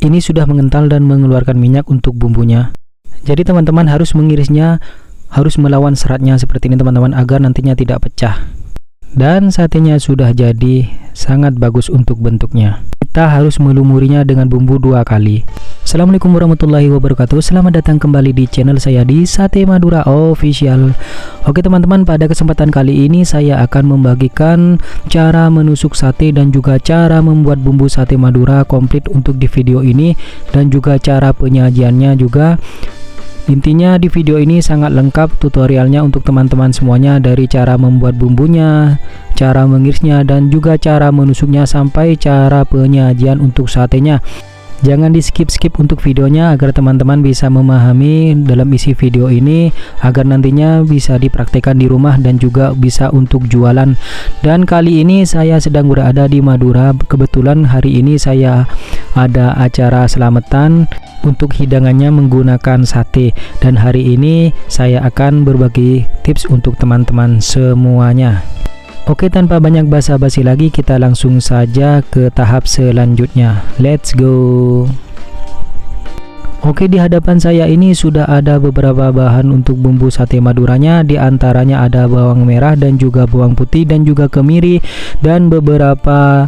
ini sudah mengental dan mengeluarkan minyak untuk bumbunya. Jadi teman-teman harus mengirisnya, harus melawan seratnya seperti ini teman-teman, agar nantinya tidak pecah. Dan satenya sudah jadi, sangat bagus untuk bentuknya. Kita harus melumurinya dengan bumbu 2 kali. Assalamualaikum warahmatullahi wabarakatuh. Selamat datang kembali di channel saya di Sate Madura Official. Oke teman-teman, pada kesempatan kali ini saya akan membagikan cara menusuk sate dan juga cara membuat bumbu sate Madura komplit untuk di video ini, dan juga cara penyajiannya juga. Intinya di video ini sangat lengkap tutorialnya untuk teman-teman semuanya, dari cara membuat bumbunya, cara mengirisnya, dan juga cara menusuknya sampai cara penyajian untuk satenya. Jangan di skip-skip untuk videonya agar teman-teman bisa memahami dalam isi video ini, agar nantinya bisa dipraktekkan di rumah dan juga bisa untuk jualan. Dan kali ini saya sedang berada di Madura. Kebetulan hari ini saya ada acara selamatan untuk hidangannya menggunakan sate, dan hari ini saya akan berbagi tips untuk teman-teman semuanya. Oke, tanpa banyak basa-basi lagi, kita langsung saja ke tahap selanjutnya. Let's go. Oke, di hadapan saya ini sudah ada beberapa bahan untuk bumbu sate Maduranya. Di antaranya ada bawang merah dan juga bawang putih dan juga kemiri, dan beberapa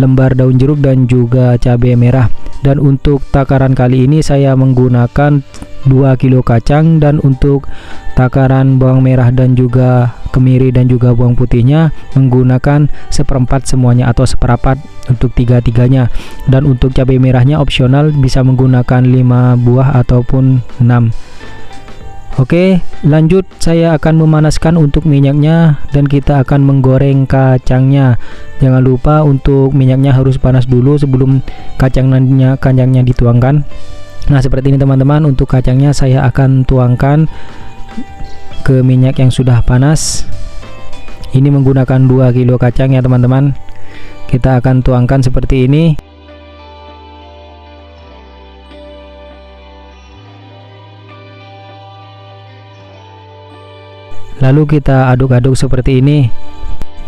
lembar daun jeruk dan juga cabai merah. Dan untuk takaran kali ini saya menggunakan 2 kilo kacang, dan untuk takaran bawang merah dan juga kemiri dan juga bawang putihnya menggunakan 1/4 semuanya atau 1/4 untuk tiga-tiganya. Dan untuk cabai merahnya opsional, bisa menggunakan 5 buah ataupun 6. Oke, lanjut saya akan memanaskan untuk minyaknya, dan kita akan menggoreng kacangnya. Jangan lupa untuk minyaknya harus panas dulu sebelum kacangnya dituangkan. Nah, seperti ini teman-teman, untuk kacangnya saya akan tuangkan ke minyak yang sudah panas. Ini menggunakan 2 kilo kacang ya teman-teman. Kita akan tuangkan seperti ini. Lalu kita aduk-aduk seperti ini.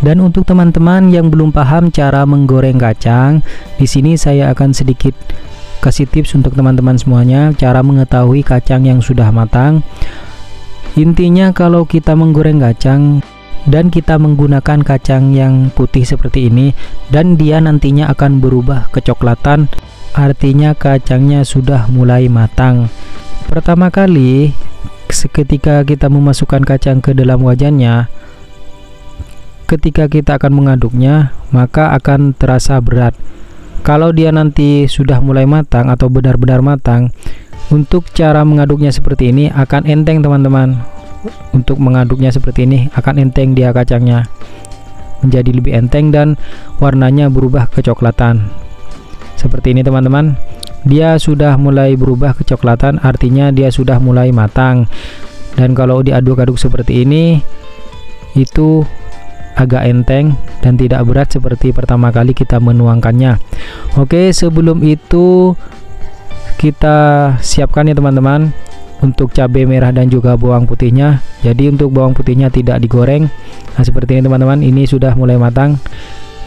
Dan untuk teman-teman yang belum paham cara menggoreng kacang, di sini saya akan sedikit kasih tips untuk teman-teman semuanya, cara mengetahui kacang yang sudah matang. Intinya kalau kita menggoreng kacang dan kita menggunakan kacang yang putih seperti ini, dan dia nantinya akan berubah kecoklatan, artinya kacangnya sudah mulai matang. Pertama kali ketika kita memasukkan kacang ke dalam wajannya, ketika kita akan mengaduknya, maka akan terasa berat. Kalau dia nanti sudah mulai matang atau benar-benar matang, untuk cara mengaduknya seperti ini akan enteng teman-teman. Untuk mengaduknya seperti ini akan enteng, dia kacangnya menjadi lebih enteng dan warnanya berubah kecoklatan seperti ini teman-teman. Dia sudah mulai berubah kecoklatan, artinya dia sudah mulai matang. Dan kalau diaduk-aduk seperti ini, itu agak enteng dan tidak berat seperti pertama kali kita menuangkannya. Oke, sebelum itu kita siapkan ya teman-teman untuk cabai merah dan juga bawang putihnya. Jadi untuk bawang putihnya tidak digoreng. Nah, seperti ini teman-teman, ini sudah mulai matang.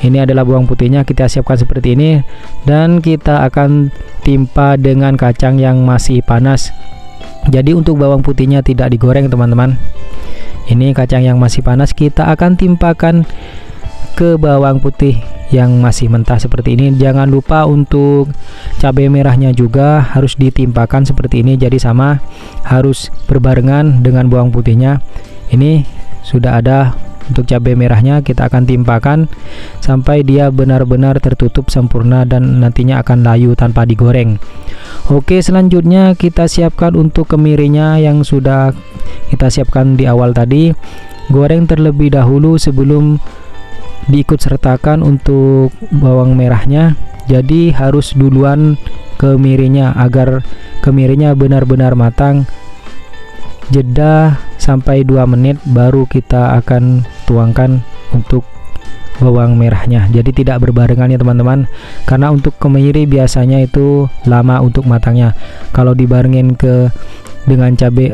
Ini adalah bawang putihnya, kita siapkan seperti ini, dan kita akan timpa dengan kacang yang masih panas. Jadi untuk bawang putihnya tidak digoreng teman-teman. Ini kacang yang masih panas kita akan timpakan ke bawang putih yang masih mentah seperti ini. Jangan lupa untuk cabai merahnya juga harus ditimpakan seperti ini, jadi sama, harus berbarengan dengan bawang putihnya. Ini sudah ada. Untuk cabai merahnya kita akan timpakan sampai dia benar-benar tertutup sempurna dan nantinya akan layu tanpa digoreng. Oke, selanjutnya kita siapkan untuk kemirinya yang sudah kita siapkan di awal tadi. Goreng terlebih dahulu sebelum diikut sertakan untuk bawang merahnya. Jadi harus duluan kemirinya agar kemirinya benar-benar matang. Jeda sampai 2 menit baru kita akan tuangkan untuk bawang merahnya. Jadi tidak berbarengan ya teman-teman, karena untuk kemiri biasanya itu lama untuk matangnya. Kalau dibarengin dengan cabai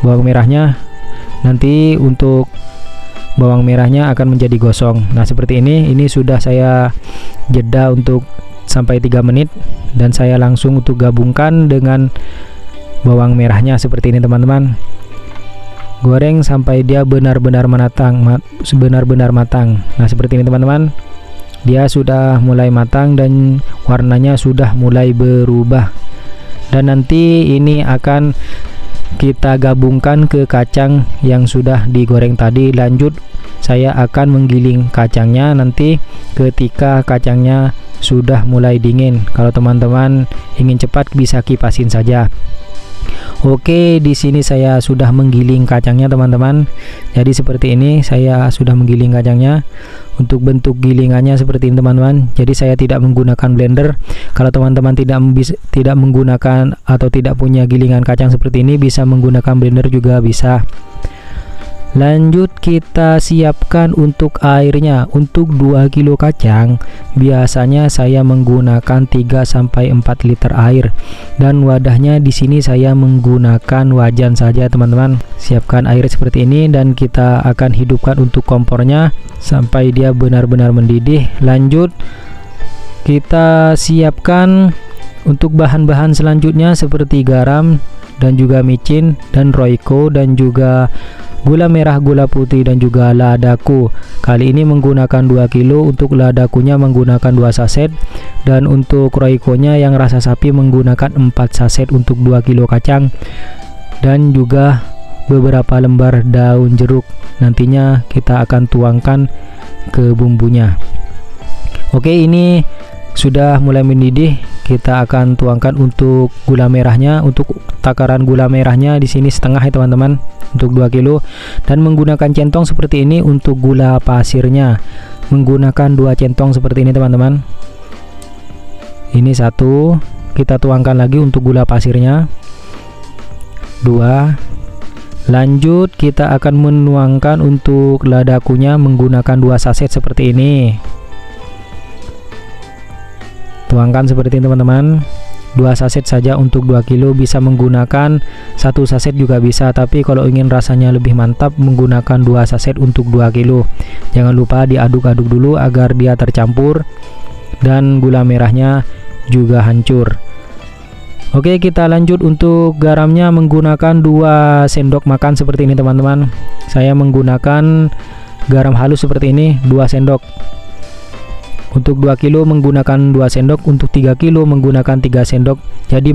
bawang merahnya, nanti untuk bawang merahnya akan menjadi gosong. Nah, seperti ini sudah saya jeda untuk sampai 3 menit, dan saya langsung untuk gabungkan dengan bawang merahnya seperti ini teman-teman. Goreng sampai dia benar-benar matang. Nah, seperti ini teman-teman. Dia sudah mulai matang dan warnanya sudah mulai berubah. Dan nanti ini akan kita gabungkan ke kacang yang sudah digoreng tadi. Lanjut, saya akan menggiling kacangnya nanti ketika kacangnya sudah mulai dingin. Kalau teman-teman ingin cepat bisa kipasin saja. Oke, di sini saya sudah menggiling kacangnya teman-teman. Jadi seperti ini saya sudah menggiling kacangnya. Untuk bentuk gilingannya seperti ini teman-teman. Jadi saya tidak menggunakan blender. Kalau teman-teman tidak menggunakan atau tidak punya gilingan kacang seperti ini, bisa menggunakan blender juga bisa. Lanjut, kita siapkan untuk airnya. Untuk 2 kilo kacang biasanya saya menggunakan 3-4 liter air, dan wadahnya di sini saya menggunakan wajan saja teman-teman. Siapkan air seperti ini dan kita akan hidupkan untuk kompornya sampai dia benar-benar mendidih. Lanjut, kita siapkan untuk bahan-bahan selanjutnya seperti garam dan juga micin dan roiko dan juga gula merah, gula putih dan juga ladaku. Kali ini menggunakan 2 kilo. Untuk ladakunya menggunakan 2 saset, dan untuk roikonya yang rasa sapi menggunakan 4 saset untuk 2 kilo kacang, dan juga beberapa lembar daun jeruk. Nantinya kita akan tuangkan ke bumbunya. Oke, ini sudah mulai mendidih. Kita akan tuangkan untuk gula merahnya. Untuk takaran gula merahnya di sini setengah ya teman-teman, untuk 2 kilo, dan menggunakan centong seperti ini. Untuk gula pasirnya menggunakan 2 centong seperti ini teman-teman. Ini 1, kita tuangkan lagi untuk gula pasirnya 2. Lanjut, kita akan menuangkan untuk ladakunya menggunakan 2 saset seperti ini. Tuangkan seperti ini teman-teman, 2 saset saja untuk 2 kilo. Bisa menggunakan 1 saset juga bisa, tapi kalau ingin rasanya lebih mantap menggunakan 2 saset untuk 2 kilo. Jangan lupa diaduk-aduk dulu agar dia tercampur dan gula merahnya juga hancur. Oke, kita lanjut. Untuk garamnya menggunakan 2 sendok makan seperti ini teman-teman. Saya menggunakan garam halus seperti ini 2 sendok. Untuk 2 kilo menggunakan 2 sendok, untuk 3 kilo menggunakan 3 sendok. Jadi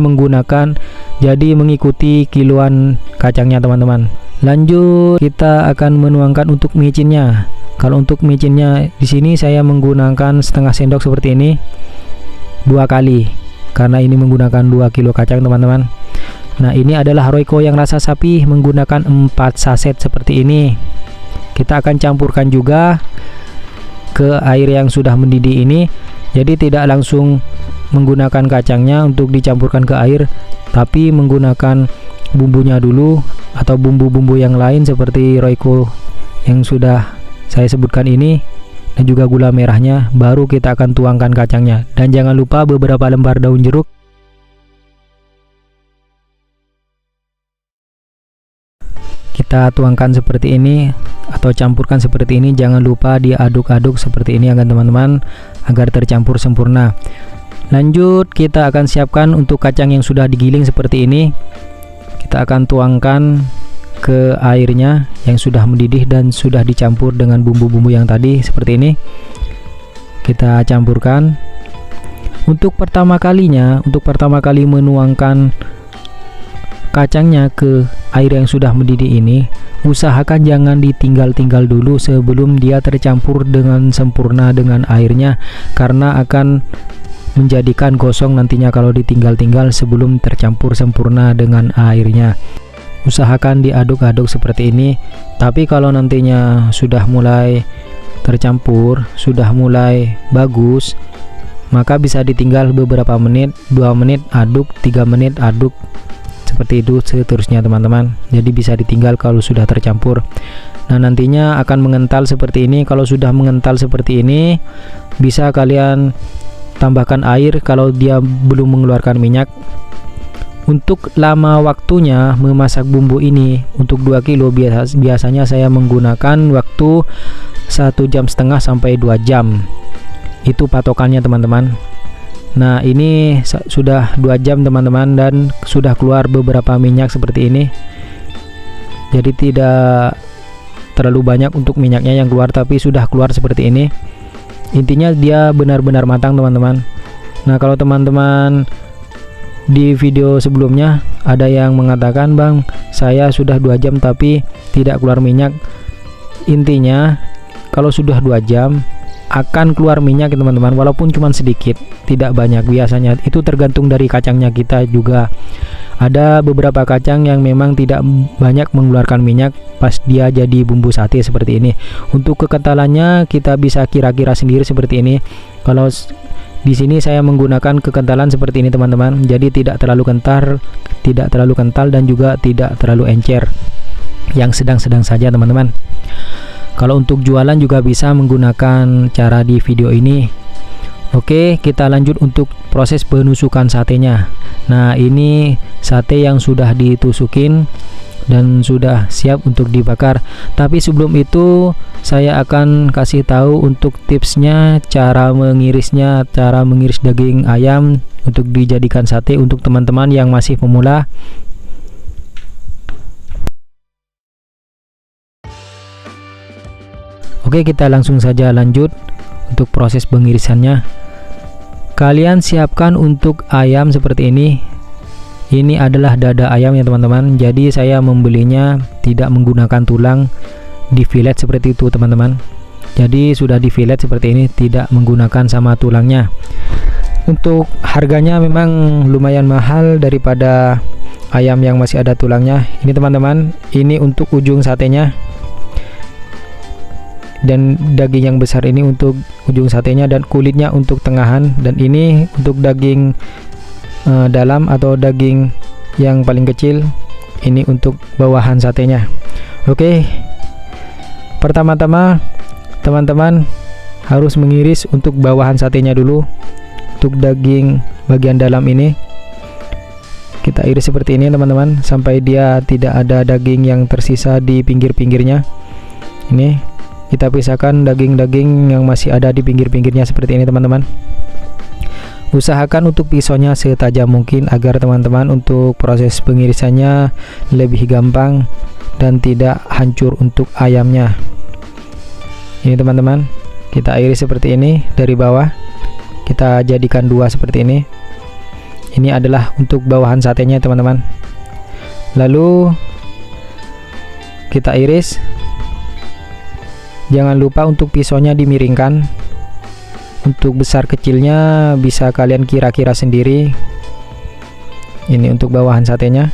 mengikuti kiloan kacangnya teman-teman. Lanjut, kita akan menuangkan untuk micinnya. Kalau untuk micinnya di sini saya menggunakan setengah sendok seperti ini 2 kali, karena ini menggunakan 2 kilo kacang teman-teman. Nah, ini adalah roiko yang rasa sapi menggunakan 4 saset seperti ini. Kita akan campurkan juga ke air yang sudah mendidih ini. Jadi tidak langsung menggunakan kacangnya untuk dicampurkan ke air, tapi menggunakan bumbunya dulu atau bumbu-bumbu yang lain seperti roiko yang sudah saya sebutkan ini, dan juga gula merahnya, baru kita akan tuangkan kacangnya. Dan jangan lupa beberapa lembar daun jeruk. Kita tuangkan seperti ini atau campurkan seperti ini. Jangan lupa diaduk-aduk seperti ini agar teman-teman agar tercampur sempurna. Lanjut, kita akan siapkan untuk kacang yang sudah digiling seperti ini. Kita akan tuangkan ke airnya yang sudah mendidih dan sudah dicampur dengan bumbu-bumbu yang tadi seperti ini. Kita campurkan. Untuk pertama kali menuangkan kacangnya ke air yang sudah mendidih ini, usahakan jangan ditinggal-tinggal dulu sebelum dia tercampur dengan sempurna dengan airnya, karena akan menjadikan gosong nantinya kalau ditinggal-tinggal sebelum tercampur sempurna dengan airnya. Usahakan diaduk-aduk seperti ini. Tapi kalau nantinya sudah mulai tercampur, sudah mulai bagus, maka bisa ditinggal beberapa menit, 2 menit aduk, 3 menit aduk, seperti itu seterusnya teman-teman. Jadi bisa ditinggal kalau sudah tercampur. Nah, nantinya akan mengental seperti ini. Kalau sudah mengental seperti ini, bisa kalian tambahkan air kalau dia belum mengeluarkan minyak. Untuk lama waktunya memasak bumbu ini untuk 2 kilo biasanya saya menggunakan waktu 1,5 jam sampai 2 jam. Itu patokannya teman-teman. Nah, ini sudah 2 jam teman-teman, dan sudah keluar beberapa minyak seperti ini. Jadi tidak terlalu banyak untuk minyaknya yang keluar, tapi sudah keluar seperti ini. Intinya dia benar-benar matang teman-teman. Nah, kalau teman-teman di video sebelumnya ada yang mengatakan, "Bang, saya sudah 2 jam tapi tidak keluar minyak." Intinya kalau sudah 2 jam akan keluar minyak ya teman-teman, walaupun cuma sedikit, tidak banyak. Biasanya itu tergantung dari kacangnya kita juga. Ada beberapa kacang yang memang tidak banyak mengeluarkan minyak pas dia jadi bumbu sate seperti ini. Untuk kekentalannya kita bisa kira-kira sendiri seperti ini. Kalau di sini saya menggunakan kekentalan seperti ini teman-teman, jadi tidak terlalu kental dan juga tidak terlalu encer, yang sedang-sedang saja teman-teman. Kalau untuk jualan juga bisa menggunakan cara di video ini. Oke, kita lanjut untuk proses penusukan satenya. Nah, ini sate yang sudah ditusukin dan sudah siap untuk dibakar. Tapi sebelum itu saya akan kasih tahu untuk tipsnya, cara mengirisnya, cara mengiris daging ayam untuk dijadikan sate untuk teman-teman yang masih pemula. Oke, kita langsung saja lanjut untuk proses pengirisannya. Kalian siapkan untuk ayam seperti ini. Ini adalah dada ayam ya teman-teman. Jadi saya membelinya tidak menggunakan tulang, di fillet seperti itu teman-teman. Jadi sudah di fillet seperti ini, tidak menggunakan sama tulangnya. Untuk harganya memang lumayan mahal daripada ayam yang masih ada tulangnya. Ini teman-teman, ini untuk ujung satenya, dan daging yang besar ini untuk ujung satenya, dan kulitnya untuk tengahan, dan ini untuk daging dalam atau daging yang paling kecil, ini untuk bawahan satenya. Oke, pertama-tama teman-teman harus mengiris untuk bawahan satenya dulu. Untuk daging bagian dalam ini kita iris seperti ini teman-teman, sampai dia tidak ada daging yang tersisa di pinggir-pinggirnya. Ini kita pisahkan daging-daging yang masih ada di pinggir-pinggirnya seperti ini teman-teman. Usahakan untuk pisaunya setajam mungkin agar teman-teman untuk proses pengirisannya lebih gampang dan tidak hancur untuk ayamnya. Ini teman-teman, kita iris seperti ini dari bawah, kita jadikan 2 seperti ini. Ini adalah untuk bawahan satenya teman-teman. Lalu kita iris. Jangan lupa untuk pisaunya dimiringkan. Untuk besar kecilnya bisa kalian kira-kira sendiri. Ini untuk bawahan satenya.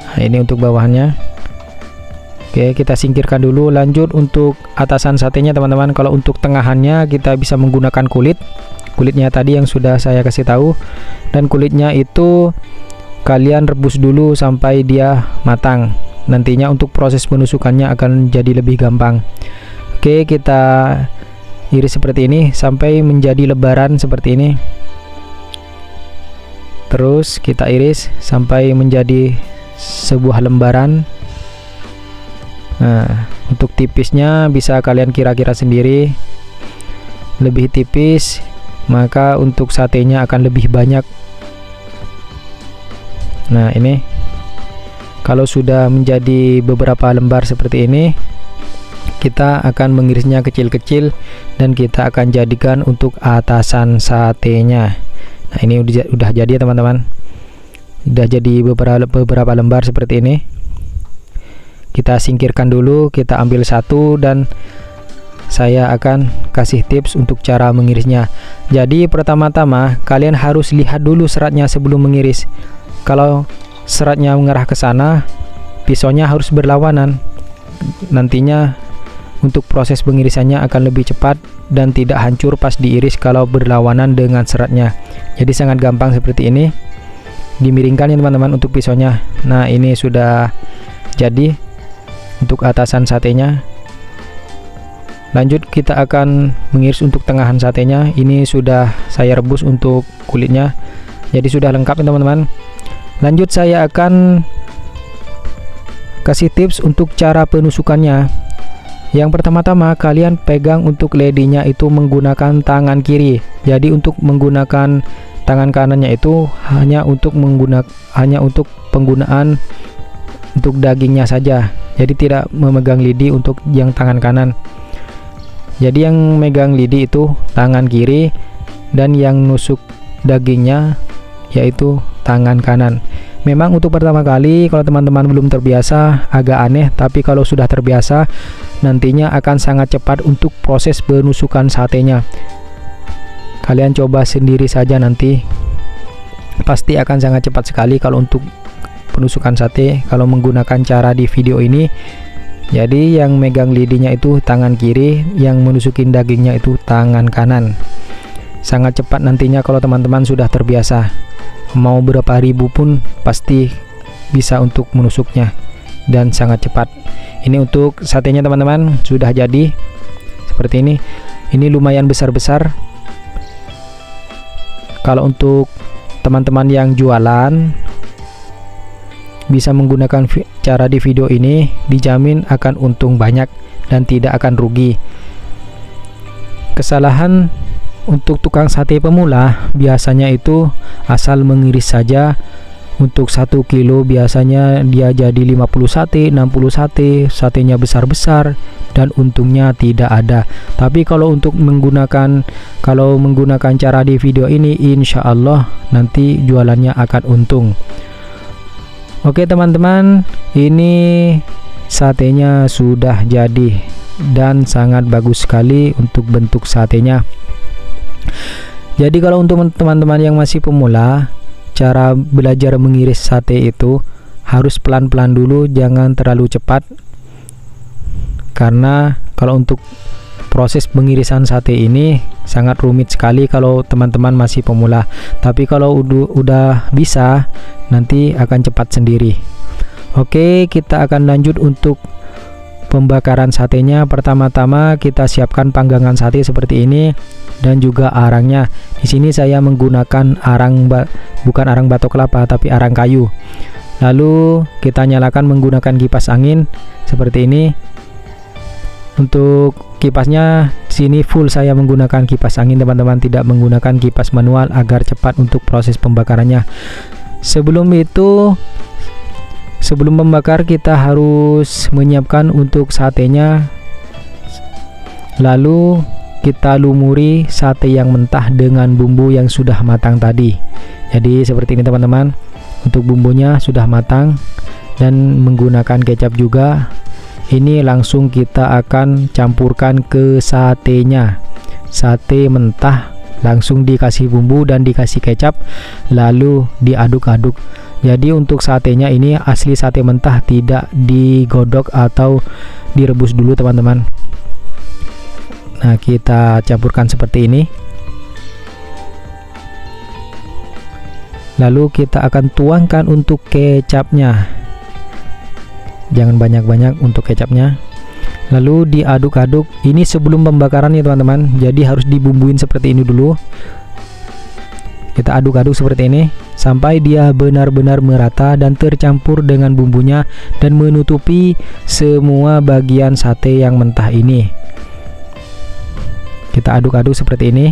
Nah, ini untuk bawahannya. Oke, kita singkirkan dulu. Lanjut untuk atasan satenya teman-teman. Kalau untuk tengahannya kita bisa menggunakan kulitnya tadi yang sudah saya kasih tahu, dan kulitnya itu kalian rebus dulu sampai dia matang. Nantinya untuk proses penusukannya akan jadi lebih gampang. Oke, kita iris seperti ini sampai menjadi lebaran seperti ini. Terus kita iris sampai menjadi sebuah lembaran. Nah, untuk tipisnya bisa kalian kira-kira sendiri. Lebih tipis, maka untuk satenya akan lebih banyak. Nah, ini kalau sudah menjadi beberapa lembar seperti ini, kita akan mengirisnya kecil-kecil dan kita akan jadikan untuk atasan satenya. Nah, ini udah jadi ya teman-teman. Udah jadi beberapa lembar seperti ini. Kita singkirkan dulu, kita ambil satu, dan saya akan kasih tips untuk cara mengirisnya. Jadi pertama-tama kalian harus lihat dulu seratnya sebelum mengiris. Kalau seratnya mengarah ke sana, pisaunya harus berlawanan. Nantinya untuk proses pengirisannya akan lebih cepat dan tidak hancur pas diiris kalau berlawanan dengan seratnya. Jadi sangat gampang seperti ini. Dimiringkan ya teman-teman untuk pisaunya. Nah, ini sudah jadi untuk atasan satenya. Lanjut kita akan mengiris untuk tengahan satenya. Ini sudah saya rebus untuk kulitnya, jadi sudah lengkap ya teman-teman. Lanjut saya akan kasih tips untuk cara penusukannya. Yang pertama-tama kalian pegang untuk ledinya itu menggunakan tangan kiri. Jadi untuk menggunakan tangan kanannya itu hanya untuk penggunaan untuk dagingnya saja. Jadi tidak memegang lidi untuk yang tangan kanan. Jadi yang megang lidi itu tangan kiri dan yang nusuk dagingnya yaitu tangan kanan. Memang untuk pertama kali kalau teman-teman belum terbiasa agak aneh, tapi kalau sudah terbiasa nantinya akan sangat cepat untuk proses penusukan satenya. Kalian coba sendiri saja, nanti pasti akan sangat cepat sekali kalau untuk penusukan sate kalau menggunakan cara di video ini. Jadi yang megang lidinya itu tangan kiri, yang menusukin dagingnya itu tangan kanan. Sangat cepat nantinya kalau teman-teman sudah terbiasa. Mau berapa ribu pun pasti bisa untuk menusuknya dan sangat cepat. Ini untuk satenya teman-teman sudah jadi seperti ini. Ini lumayan besar-besar. Kalau untuk teman-teman yang jualan bisa menggunakan cara di video ini, dijamin akan untung banyak dan tidak akan rugi. Kesalahan untuk tukang sate pemula biasanya itu asal mengiris saja. Untuk 1 kilo biasanya dia jadi 50 sate, 60 sate, satenya besar-besar dan untungnya tidak ada. Tapi kalau menggunakan cara di video ini, insya Allah nanti jualannya akan untung. Oke teman-teman, ini satenya sudah jadi dan sangat bagus sekali untuk bentuk satenya. Jadi kalau untuk teman-teman yang masih pemula, cara belajar mengiris sate itu harus pelan-pelan dulu, jangan terlalu cepat. Karena kalau untuk proses pengirisan sate ini sangat rumit sekali kalau teman-teman masih pemula. Tapi kalau udah bisa, nanti akan cepat sendiri. Oke, kita akan lanjut untuk pembakaran satenya. Pertama-tama kita siapkan panggangan sate seperti ini dan juga arangnya. Di sini saya menggunakan bukan arang batok kelapa tapi arang kayu. Lalu kita nyalakan menggunakan kipas angin seperti ini. Untuk kipasnya sini full saya menggunakan kipas angin teman-teman, tidak menggunakan kipas manual agar cepat untuk proses pembakarannya. Sebelum membakar kita harus menyiapkan untuk satenya. Lalu kita lumuri sate yang mentah dengan bumbu yang sudah matang tadi. Jadi seperti ini teman-teman. Untuk bumbunya sudah matang dan menggunakan kecap juga. Ini langsung kita akan campurkan ke satenya. Sate mentah langsung dikasih bumbu dan dikasih kecap, lalu diaduk-aduk. Jadi untuk satenya ini asli sate mentah, tidak digodok atau direbus dulu teman-teman. Nah, kita campurkan seperti ini. Lalu kita akan tuangkan untuk kecapnya. Jangan banyak-banyak untuk kecapnya. Lalu diaduk-aduk. Ini sebelum pembakaran ya teman-teman. Jadi harus dibumbuin seperti ini dulu. Kita aduk-aduk seperti ini sampai dia benar-benar merata dan tercampur dengan bumbunya dan menutupi semua bagian sate yang mentah ini. Kita aduk-aduk seperti ini.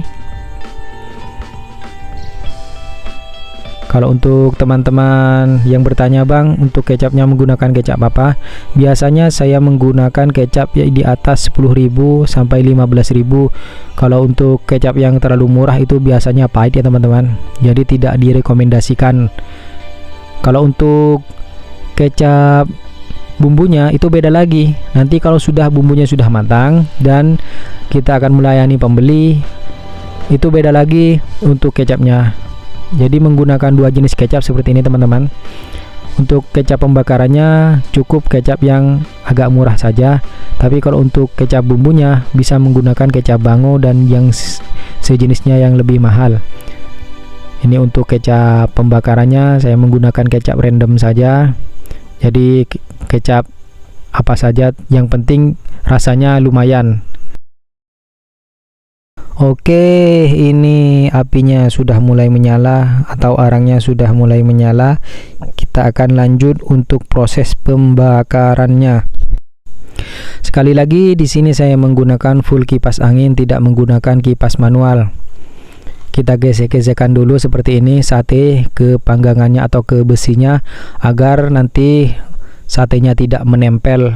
Kalau untuk teman-teman yang bertanya, Bang, untuk kecapnya menggunakan kecap apa? Biasanya saya menggunakan kecap ya di atas 10.000 sampai 15.000. Kalau untuk kecap yang terlalu murah itu biasanya pahit ya teman-teman. Jadi tidak direkomendasikan. Kalau untuk kecap bumbunya itu beda lagi. Nanti kalau sudah bumbunya sudah matang dan kita akan melayani pembeli, itu beda lagi untuk kecapnya. Jadi menggunakan dua jenis kecap seperti ini teman-teman. Untuk kecap pembakarannya cukup kecap yang agak murah saja. Tapi kalau untuk kecap bumbunya bisa menggunakan kecap bango dan yang sejenisnya yang lebih mahal. Ini untuk kecap pembakarannya saya menggunakan kecap random saja. Jadi kecap apa saja, yang penting rasanya lumayan. Oke, ini apinya sudah mulai menyala atau arangnya sudah mulai menyala. Kita akan lanjut untuk proses pembakarannya. Sekali lagi di sini saya menggunakan full kipas angin, tidak menggunakan kipas manual. Kita gesek-gesekkan dulu seperti ini sate ke panggangannya atau ke besinya agar nanti satenya tidak menempel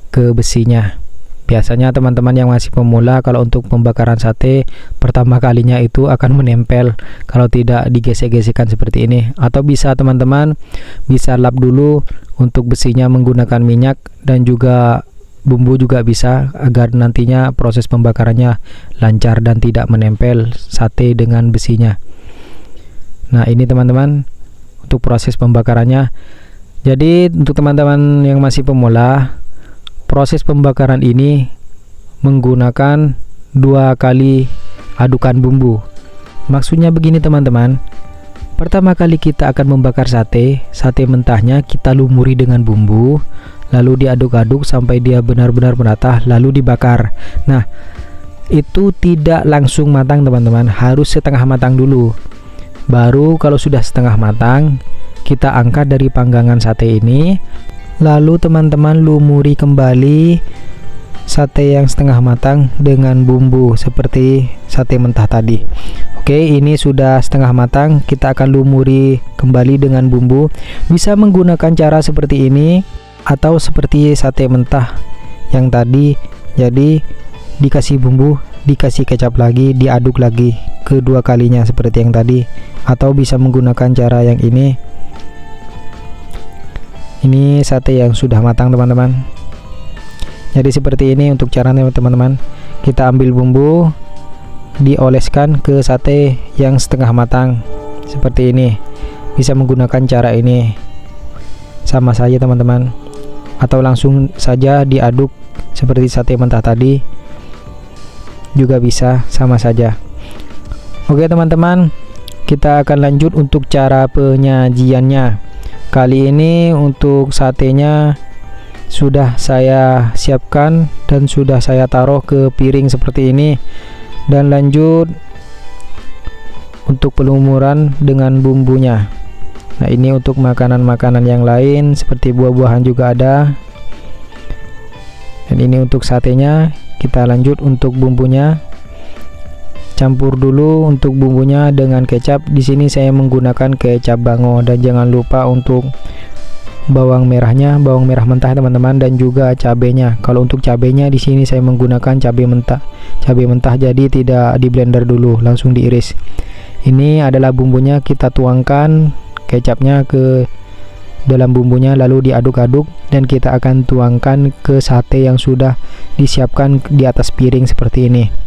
ke besinya. Biasanya teman-teman yang masih pemula kalau untuk pembakaran sate pertama kalinya itu akan menempel kalau tidak digesek-gesekkan seperti ini. Atau bisa teman-teman bisa lap dulu untuk besinya menggunakan minyak dan juga bumbu juga bisa agar nantinya proses pembakarannya lancar dan tidak menempel sate dengan besinya. Nah, ini teman-teman untuk proses pembakarannya. Jadi untuk teman-teman yang masih pemula, proses pembakaran ini menggunakan 2 kali adukan bumbu. Maksudnya begini teman-teman, pertama kali kita akan membakar sate mentahnya kita lumuri dengan bumbu, lalu diaduk-aduk sampai dia benar-benar merata, lalu dibakar. Nah, itu tidak langsung matang teman-teman, harus setengah matang dulu. Baru kalau sudah setengah matang, kita angkat dari panggangan sate ini, lalu teman-teman lumuri kembali sate yang setengah matang dengan bumbu seperti sate mentah tadi. Oke, ini sudah setengah matang, kita akan lumuri kembali dengan bumbu. Bisa menggunakan cara seperti ini atau seperti sate mentah yang tadi, jadi dikasih bumbu, dikasih kecap lagi, diaduk lagi kedua kalinya seperti yang tadi. Atau bisa menggunakan cara yang ini. Ini sate yang sudah matang teman-teman. Jadi seperti ini untuk caranya teman-teman. Kita ambil bumbu, dioleskan ke sate yang setengah matang seperti ini. Bisa menggunakan cara ini, sama saja teman-teman. Atau langsung saja diaduk seperti sate mentah tadi, juga bisa, sama saja. Oke teman-teman, kita akan lanjut untuk cara penyajiannya. Kali ini untuk satenya sudah saya siapkan dan sudah saya taruh ke piring seperti ini. Dan lanjut untuk pelumuran dengan bumbunya. Nah, ini untuk makanan-makanan yang lain seperti buah-buahan juga ada. Dan ini untuk satenya. Kita lanjut untuk bumbunya. Campur dulu untuk bumbunya dengan kecap. Di sini saya menggunakan kecap bango, dan jangan lupa untuk bawang merahnya, bawang merah mentah teman-teman, dan juga cabenya. Kalau untuk cabenya di sini saya menggunakan cabai mentah, jadi tidak di blender dulu, langsung diiris. Ini adalah bumbunya, kita tuangkan kecapnya ke dalam bumbunya, lalu diaduk-aduk dan kita akan tuangkan ke sate yang sudah disiapkan di atas piring seperti ini.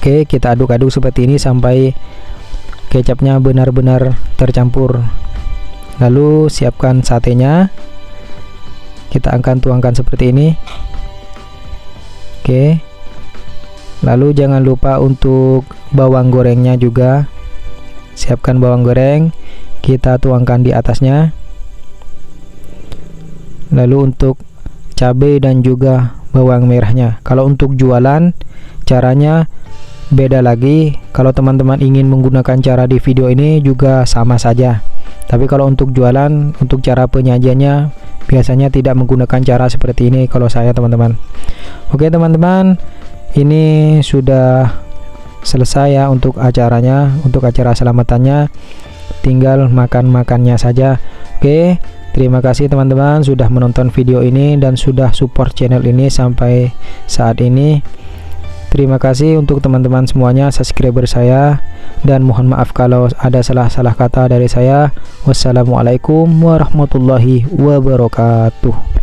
Oke, kita aduk-aduk seperti ini sampai kecapnya benar-benar tercampur. Lalu siapkan satenya, kita akan tuangkan seperti ini. Oke, lalu jangan lupa untuk bawang gorengnya juga. Siapkan bawang goreng, kita tuangkan di atasnya. Lalu untuk cabai dan juga bawang merahnya. Kalau untuk jualan caranya beda lagi. Kalau teman-teman ingin menggunakan cara di video ini juga sama saja. Tapi kalau untuk jualan, untuk cara penyajiannya biasanya tidak menggunakan cara seperti ini kalau saya teman-teman. Oke teman-teman, ini sudah selesai ya untuk acaranya, untuk acara selamatannya. Tinggal makan-makannya saja. Oke, terima kasih teman-teman sudah menonton video ini dan sudah support channel ini sampai saat ini. Terima kasih untuk teman-teman semuanya, subscriber saya, dan mohon maaf kalau ada salah-salah kata dari saya. Wassalamualaikum warahmatullahi wabarakatuh.